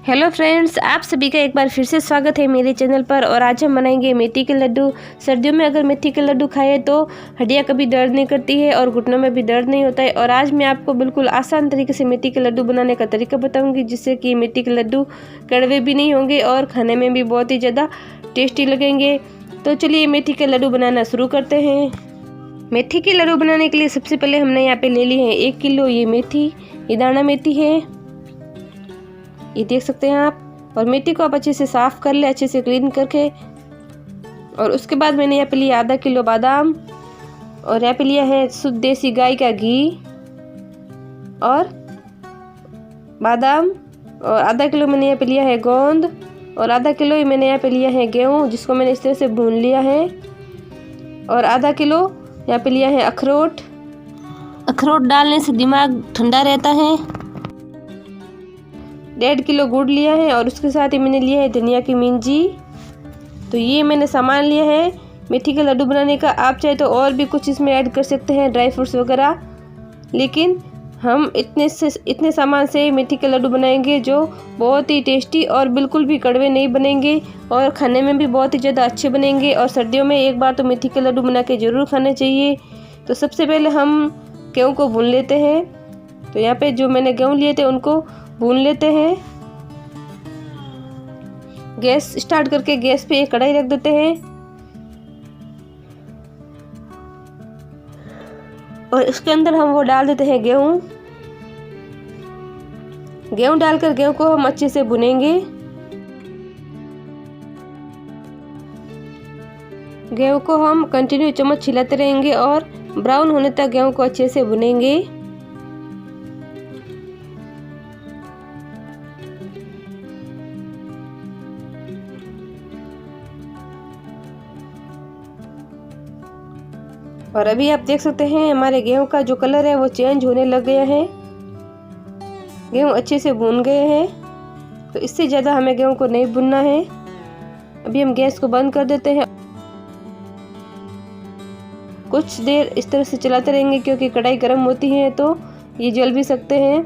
Hello friends, आप सभी का एक बार फिर से स्वागत है मेरे चैनल पर। और आज हम बनाएंगे मेथी के लड्डू। सर्दियों में अगर मेथी के लड्डू खाएं तो हड्डियां कभी दर्द नहीं करती है और घुटनों में भी दर्द नहीं होता है। और आज मैं आपको बिल्कुल आसान तरीके से मेथी के लड्डू बनाने का तरीका बताऊंगी, जिससे कि मेथी के लड्डू कड़वे भी नहीं होंगे और खाने में भी बहुत ही ज़्यादा टेस्टी लगेंगे। तो चलिए मेथी के लड्डू बनाना शुरू करते हैं। मेथी के लड्डू बनाने के लिए सबसे पहले हमने यहाँ पे ले लिए हैं 1 किलो ये मेथी। ये दाना मेथी है, ये देख सकते हैं आप। और मेथी को आप अच्छे से साफ कर ले, अच्छे से क्लीन करके। और उसके बाद मैंने यहाँ पे लिया आधा किलो बादाम, और यहाँ पे लिया है शुद्ध देसी गाय का घी और बादाम। और आधा किलो मैंने यहाँ पे लिया है गोंद, और आधा किलो ही मैंने यहाँ पे लिया है गेहूँ, जिसको मैंने इस तरह से भून लिया है। और आधा किलो यहाँ पे लिया है अखरोट। अखरोट डालने से दिमाग ठंडा रहता है। 1.5 किलो गुड़ लिया है, और उसके साथ ही मैंने लिया है धनिया की मिंजी। तो ये मैंने सामान लिया है मेथी के लड्डू बनाने का। आप चाहे तो और भी कुछ इसमें ऐड कर सकते हैं, ड्राई फ्रूट्स वगैरह, लेकिन हम इतने सामान से मेथी के लड्डू बनाएंगे जो बहुत ही टेस्टी और बिल्कुल भी कड़वे नहीं बनेंगे और खाने में भी बहुत ही ज़्यादा अच्छे बनेंगे। और सर्दियों में एक बार तो मेथी के लड्डू बना के ज़रूर खाने चाहिए। तो सबसे पहले हम गेहूँ को भून लेते हैं। तो यहाँ पे जो मैंने गेहूँ लिए थे उनको भून लेते हैं। गैस स्टार्ट करके गैस पे एक कढ़ाई रख देते हैं, और इसके अंदर हम वो डाल देते हैं गेहूँ। गेहूँ डालकर गेहूँ को हम अच्छे से भुनेंगे। गेहूँ को हम कंटिन्यू चम्मच हिलाते रहेंगे और ब्राउन होने तक गेहूँ को अच्छे से भुनेंगे। और अभी आप देख सकते हैं हमारे गेहूं का जो कलर है वो चेंज होने लग गया है। गेहूं अच्छे से भून गए हैं, तो इससे ज़्यादा हमें गेहूं को नहीं भूनना है। अभी हम गैस को बंद कर देते हैं। कुछ देर इस तरह से चलाते रहेंगे, क्योंकि कढ़ाई गर्म होती है तो ये जल भी सकते हैं।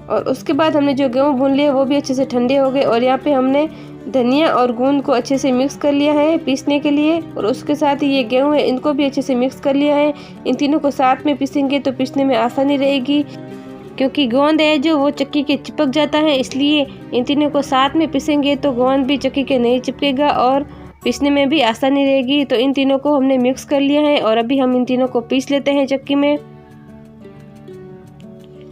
और उसके बाद हमने जो गेहूँ भून लिए वो भी अच्छे से ठंडे हो गए। और यहाँ पे हमने धनिया और गूंद को अच्छे से मिक्स कर लिया है पीसने के लिए। और उसके साथ ही ये गेहूँ है, इनको भी अच्छे से मिक्स कर लिया है। इन तीनों को साथ में पीसेंगे तो पीसने में आसानी रहेगी, क्योंकि गोंद है जो वो चक्की के चिपक जाता है। इसलिए इन तीनों को साथ में पीसेंगे तो गोंद भी चक्की के नहीं चिपकेगा और पीसने में भी आसानी रहेगी। तो इन तीनों को हमने मिक्स कर लिया है, और अभी हम इन तीनों को पीस लेते हैं चक्की में।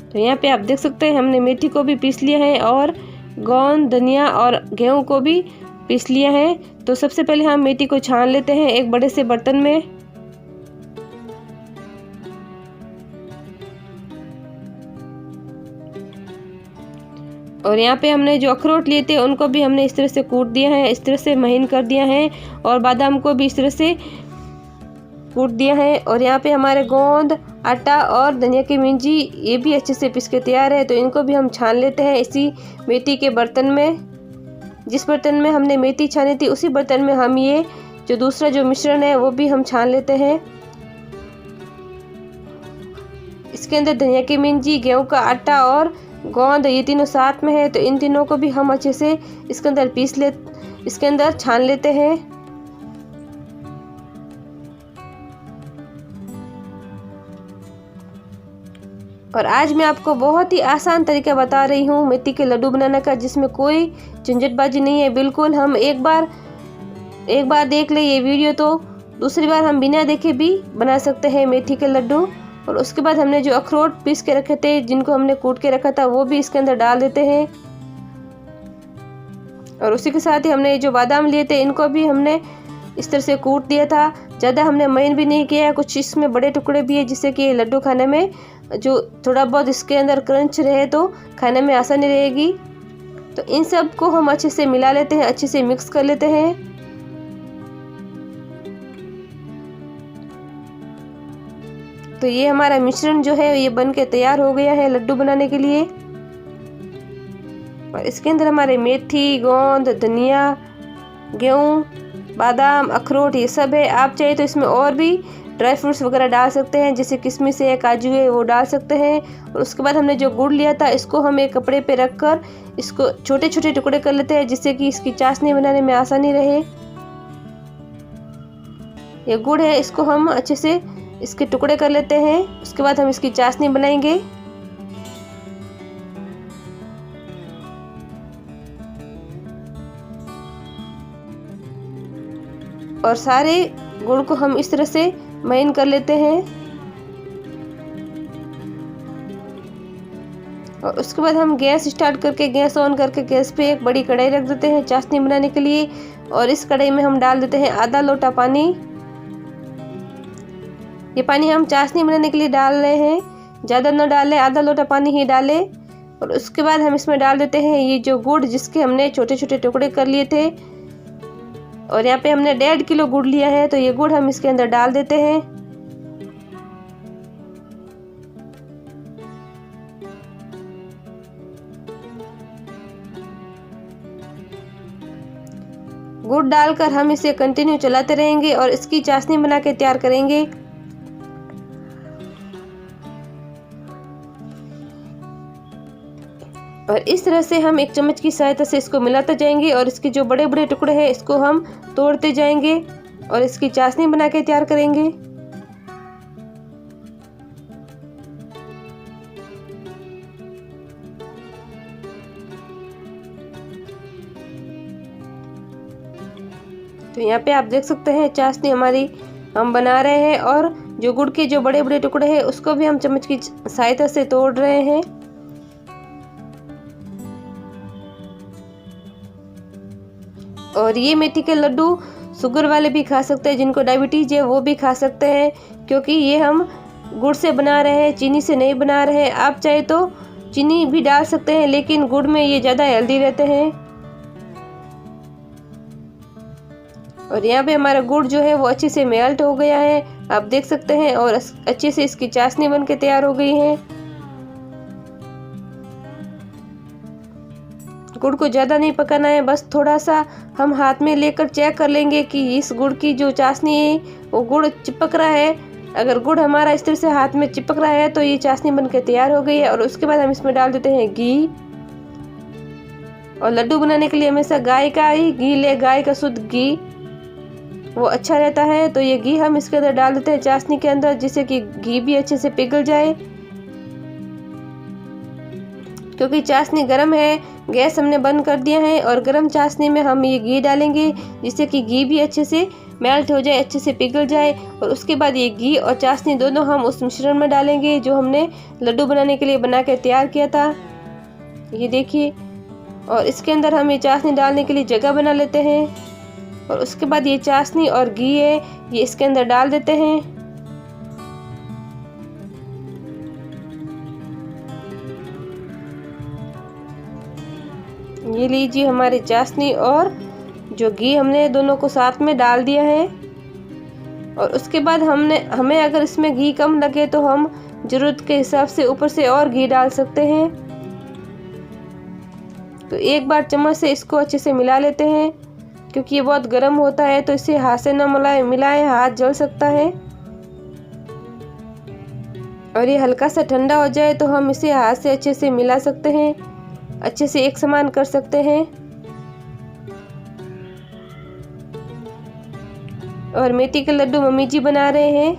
तो यहाँ पे आप देख सकते हैं हमने मेथी को भी पीस लिया है, और गोंद, धनिया और गेहूं को भी पीस लिया है। तो सबसे पहले हम मेथी को छान लेते हैं एक बड़े से बर्तन में। और यहाँ पे हमने जो अखरोट लिए थे उनको भी हमने इस तरह से कूट दिया है, इस तरह से महीन कर दिया है। और बादाम को भी इस तरह से कूट दिया है। और यहाँ पे हमारे गोंद, आटा और धनिया की मिंजी ये भी अच्छे से पीस के तैयार है। तो इनको भी हम छान लेते हैं इसी मेथी के बर्तन में। जिस बर्तन में हमने मेथी छानी थी उसी बर्तन में हम ये जो दूसरा जो मिश्रण है वो भी हम छान लेते हैं। इसके अंदर धनिया की मिंजी, गेहूं का आटा और गोंद ये तीनों साथ में है। तो इन तीनों को भी हम अच्छे से इसके अंदर छान लेते हैं। और आज मैं आपको बहुत ही आसान तरीका बता रही हूँ मेथी के लड्डू बनाने का, जिसमें कोई झंझटबाजी नहीं है। बिल्कुल हम एक बार देख ले ये वीडियो तो दूसरी बार हम बिना देखे भी बना सकते हैं मेथी के लड्डू। और उसके बाद हमने जो अखरोट पीस के रखे थे, जिनको हमने कूट के रखा था, वो भी इसके अंदर डाल देते हैं। और उसी के साथ ही हमने जो बादाम लिए थे इनको भी हमने इस तरह से कूट दिया था। ज़्यादा हमने महीन भी नहीं किया है, कुछ इसमें बड़े टुकड़े भी है, जिससे कि लड्डू खाने में जो थोड़ा बहुत इसके अंदर क्रंच रहे तो खाने में आसानी रहेगी। तो इन सब को हम अच्छे से मिला लेते हैं, अच्छे से मिक्स कर लेते हैं। तो ये हमारा मिश्रण जो है ये बन के तैयार हो गया है लड्डू बनाने के लिए। और इसके अंदर हमारे मेथी, गोंद, धनिया, गेहूँ, बादाम, अखरोट ये सब है। आप चाहे तो इसमें और भी ड्राई फ्रूट्स वगैरह डाल सकते हैं, जैसे किशमिश है, काजू है, वो डाल सकते हैं। और उसके बाद हमने जो गुड़ लिया था इसको हम एक कपड़े पे रख कर इसको छोटे छोटे टुकड़े कर लेते हैं, जिससे कि इसकी चाशनी बनाने में आसानी रहे। ये गुड़ है, इसको हम अच्छे से इसके टुकड़े कर लेते हैं। उसके बाद हम इसकी चाशनी बनाएंगे। और सारे गुड़ को हम इस तरह से महीन कर लेते हैं। और उसके बाद हम गैस स्टार्ट करके गैस ऑन करके गैस पे एक बड़ी कढ़ाई रख देते हैं चाशनी बनाने के लिए। और इस कढ़ाई में हम डाल देते हैं आधा लोटा पानी। ये पानी हम चाशनी बनाने के लिए डाल रहे हैं, ज़्यादा न डालें, आधा लोटा पानी ही डालें। और उसके बाद हम इसमें डाल देते हैं ये जो गुड़ जिसके हमने छोटे छोटे टुकड़े कर लिए थे। और यहाँ पे हमने 1.5 किलो गुड़ लिया है, तो ये गुड़ हम इसके अंदर डाल देते हैं। गुड़ डालकर हम इसे कंटिन्यू चलाते रहेंगे और इसकी चाशनी बना के तैयार करेंगे। और इस तरह से हम एक चम्मच की सहायता से इसको मिलाते जाएंगे और इसके जो बड़े बड़े टुकड़े हैं इसको हम तोड़ते जाएंगे और इसकी चाशनी बना के तैयार करेंगे। तो यहाँ पे आप देख सकते हैं चाशनी हमारी हम बना रहे हैं और जो गुड़ के जो बड़े बड़े टुकड़े हैं उसको भी हम चम्मच की सहायता से तोड़ रहे हैं। और ये मेथी के लड्डू शुगर वाले भी खा सकते हैं, जिनको डायबिटीज है वो भी खा सकते हैं, क्योंकि ये हम गुड़ से बना रहे हैं, चीनी से नहीं बना रहे हैं। आप चाहे तो चीनी भी डाल सकते हैं, लेकिन गुड़ में ये ज़्यादा हेल्दी रहते हैं। और यहाँ पे हमारा गुड़ जो है वो अच्छे से मेल्ट हो गया है, आप देख सकते हैं। और अच्छे से इसकी चाशनी बन के तैयार हो गई है। गुड़ को ज़्यादा नहीं पकाना है, बस थोड़ा सा हम हाथ में लेकर चेक कर लेंगे कि इस गुड़ की जो चाशनी है वो गुड़ चिपक रहा है। अगर गुड़ हमारा इस तरह से हाथ में चिपक रहा है तो ये चाशनी बनके तैयार हो गई है। और उसके बाद हम इसमें डाल देते हैं घी। और लड्डू बनाने के लिए हमेशा गाय का ही घी ले, गाय का शुद्ध घी वो अच्छा रहता है। तो ये घी हम इसके अंदर डाल देते हैं चाशनी के अंदर, जिससे कि घी भी अच्छे से पिघल जाए। क्योंकि चाशनी गर्म है, गैस हमने बंद कर दिया है और गर्म चाशनी में हम ये घी डालेंगे, जिससे कि घी भी अच्छे से मेल्ट हो जाए, अच्छे से पिघल जाए। और उसके बाद ये घी और चाशनी दोनों हम उस मिश्रण में डालेंगे जो हमने लड्डू बनाने के लिए बना के तैयार किया था। ये देखिए। और इसके अंदर हम ये चाशनी डालने के लिए जगह बना लेते हैं। और उसके बाद ये चाशनी और घी है ये इसके अंदर डाल देते हैं। ये लीजिए हमारी चाशनी और जो घी हमने दोनों को साथ में डाल दिया है। और उसके बाद हमें अगर इसमें घी कम लगे तो हम ज़रूरत के हिसाब से ऊपर से और घी डाल सकते हैं। तो एक बार चम्मच से इसको अच्छे से मिला लेते हैं, क्योंकि ये बहुत गर्म होता है तो इसे हाथ से न मिलाएं, हाथ जल सकता है। और ये हल्का सा ठंडा हो जाए तो हम इसे हाथ से अच्छे से मिला सकते हैं, अच्छे से एक समान कर सकते हैं। और मेथी के लड्डू मम्मी जी बना रहे हैं।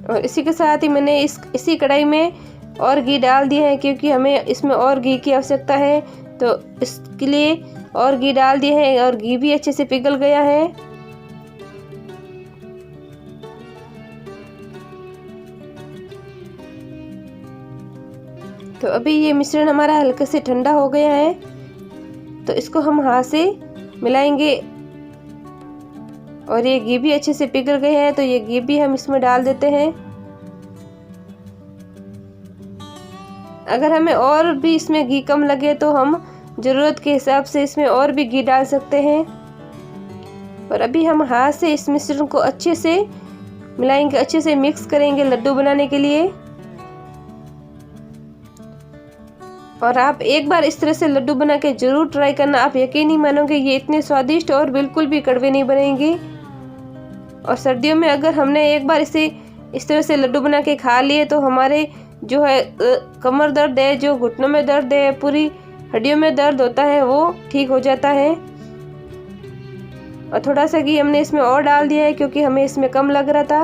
और इसी के साथ ही मैंने इसी कढ़ाई में और घी डाल दिया है, क्योंकि हमें इसमें और घी की आवश्यकता है, तो इसके लिए और घी डाल दिया है। और घी भी अच्छे से पिघल गया है। तो अभी ये मिश्रण हमारा हल्के से ठंडा हो गया है, तो इसको हम हाथ से मिलाएंगे। और ये घी भी अच्छे से पिघल गए हैं, तो ये घी भी हम इसमें डाल देते हैं। अगर हमें और भी इसमें घी कम लगे तो हम ज़रूरत के हिसाब से इसमें और भी घी डाल सकते हैं। और अभी हम हाथ से इस मिश्रण को अच्छे से मिलाएंगे, अच्छे से मिक्स करेंगे लड्डू बनाने के लिए। और आप एक बार इस तरह से लड्डू बना के ज़रूर ट्राई करना। आप यकीन नहीं मानोगे, ये इतने स्वादिष्ट और बिल्कुल भी कड़वे नहीं बनेंगे। और सर्दियों में अगर हमने एक बार इस तरह से लड्डू बना के खा लिए तो हमारे जो है कमर दर्द है, जो घुटनों में दर्द है, पूरी हड्डियों में दर्द होता है, वो ठीक हो जाता है। और थोड़ा सा घी हमने इसमें और डाल दिया है क्योंकि हमें इसमें कम लग रहा था।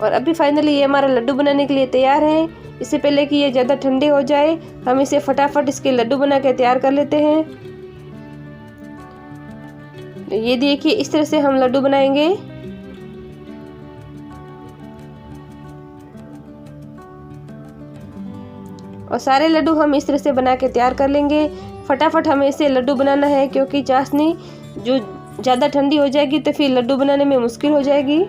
और अभी फाइनली ये हमारा लड्डू बनाने के लिए तैयार है। इससे पहले कि ये ज़्यादा ठंडे हो जाए, हम इसे फटाफट इसके लड्डू बना के तैयार कर लेते हैं। ये देखिए, इस तरह से हम लड्डू बनाएंगे। और सारे लड्डू हम इस तरह से बना के तैयार कर लेंगे। फटाफट हमें इसे लड्डू बनाना है क्योंकि चाशनी जो ज़्यादा ठंडी हो जाएगी तो फिर लड्डू बनाने में मुश्किल हो जाएगी।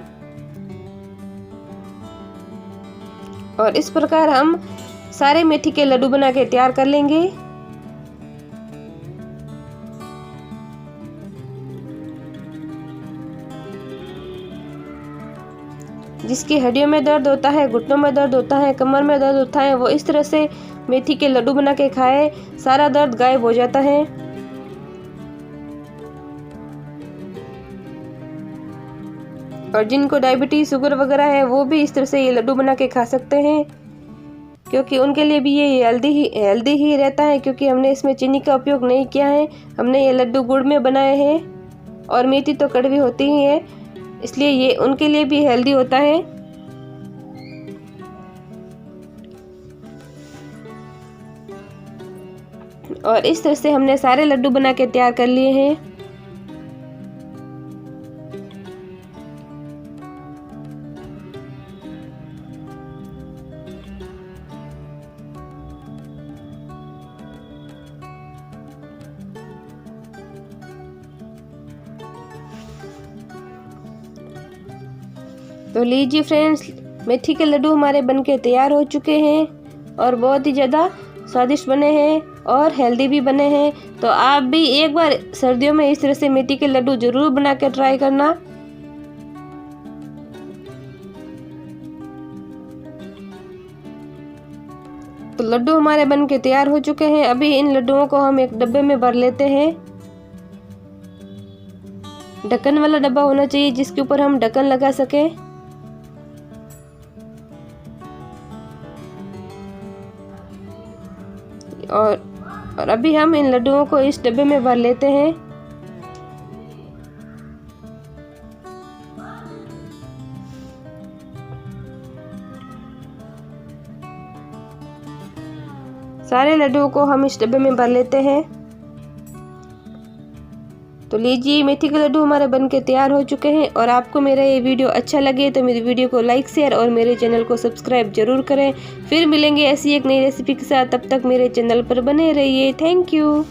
और इस प्रकार हम सारे मेथी के लड्डू बना के तैयार कर लेंगे। जिसकी हड्डियों में दर्द होता है, घुटनों में दर्द होता है, कमर में दर्द होता है, वो इस तरह से मेथी के लड्डू बना के खाए, सारा दर्द गायब हो जाता है। और जिनको डायबिटीज, शुगर वगैरह है, वो भी इस तरह से ये लड्डू बना के खा सकते हैं क्योंकि उनके लिए भी ये हेल्दी ही रहता है क्योंकि हमने इसमें चीनी का उपयोग नहीं किया है। हमने ये लड्डू गुड़ में बनाए हैं और मेथी तो कड़वी होती ही है, इसलिए ये उनके लिए भी हेल्दी होता है। और इस तरह से हमने सारे लड्डू बना के तैयार कर लिए हैं। तो लीजिए फ्रेंड्स, मेथी के लड्डू हमारे बनके तैयार हो चुके हैं और बहुत ही ज़्यादा स्वादिष्ट बने हैं और हेल्दी भी बने हैं। तो आप भी एक बार सर्दियों में इस तरह से मेथी के लड्डू ज़रूर बना के ट्राई करना। तो लड्डू हमारे बनके तैयार हो चुके हैं। अभी इन लड्डुओं को हम एक डब्बे में भर लेते हैं। ढक्कन वाला डब्बा होना चाहिए जिसके ऊपर हम ढक्कन लगा सकें। और अभी हम इन लड्डुओं को इस डब्बे में भर लेते हैं। सारे लड्डुओं को हम इस डब्बे में भर लेते हैं। तो लीजिए, मेथी के लड्डू हमारे बनके तैयार हो चुके हैं। और आपको मेरा ये वीडियो अच्छा लगे तो मेरी वीडियो को लाइक, शेयर और मेरे चैनल को सब्सक्राइब जरूर करें। फिर मिलेंगे ऐसी एक नई रेसिपी के साथ। तब तक मेरे चैनल पर बने रहिए। Thank you.